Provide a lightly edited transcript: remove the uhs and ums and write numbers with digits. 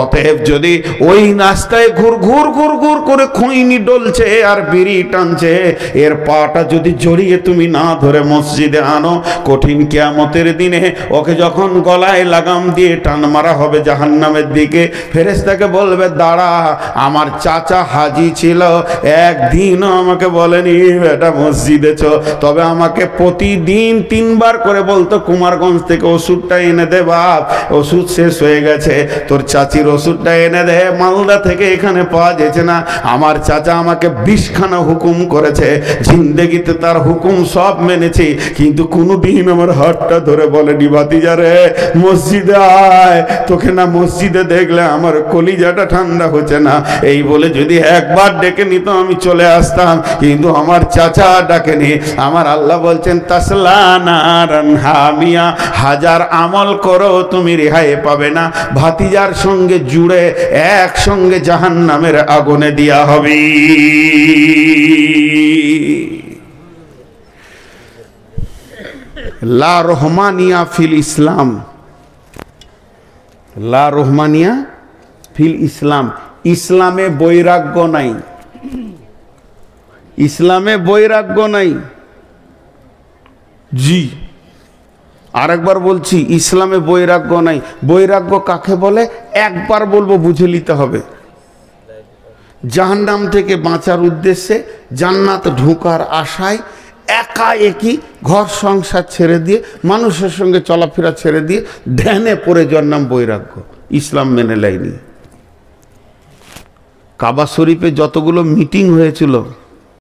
অতএব যদি ওই রাস্তায় ঘুর ঘুর ঘুর ঘুর করে খৈনি ডলছে আর বিড়ি টানছে, এর পাটা যদি জড়িয়ে তুমি না ধরে মসজিদে আনো, কঠিন কিয়ামতের দিনে ওকে যখন গলায় লাগাম দিয়ে টান মারা হবে জাহান্নামের দিকে, ফেরেশতাকে বলবে দাঁড়া, আমার চাচা হাজি ছিল, একদিনও আমাকে বলেনি বেটা মসজিদে চ, তবে আমাকে প্রতিদিন 3 বার করে বলতো কুমারগঞ্জ থেকে ওষুধটা এনে দে বাপ, ওষুধ শেষ হয়ে গেছে, তোর চাচির ওষুধটা এনে দে, মালদা থেকে এখানে পাওয়া যেছে না। আমার চাচা আমাকে 20খানা হুকুম করেছে, জিন্দেগিতে তার হুকুম সব মেনেছি, কিন্তু কোনোদিন আমার হাতটা ধরে বলেনি ভাতিজা রে মসজিদে আয়, তোকে না মসজিদে দেখলে আমার কলিজাটা ঠান্ডা হচ্ছে না। এই বলে যদি একবার ডেকে নিত আমি চলে আসতাম, কিন্তু আমার চাচা ডাকেনি। আমার আল্লাহ বলছেন তাসলা নারান হামিয়া, হাজার আমল করো তুমি রেহাই পাবে না, ভাতিজার সঙ্গে জুড়ে একসঙ্গে জাহান্নামের আগুনে দেয়া হবে। লা রহমানিয়া ফিল ইসলাম, লা রহমানিয়া ফিল ইসলাম, ইসলামে বৈরাগ্য নাই, ইসলামে বৈরাগ্য নাই। জি আরেকবার বলছি, ইসলামে বৈরাগ্য নাই। বৈরাগ্য কাকে বলে একবার বলবো, বুঝে নিতে হবে। জাহান্নাম থেকে বাঁচার উদ্দেশ্যে, জান্নাত ঢোকার আশায় একা একই ঘর সংসার ছেড়ে দিয়ে, মানুষের সঙ্গে চলাফেরা ছেড়ে দিয়ে ধ্যানে পড়ে যাওয়ার নাম বৈরাগ্য। ইসলাম মেনে নেয়নি। কাবা শরীফে যতগুলো মিটিং হয়েছিল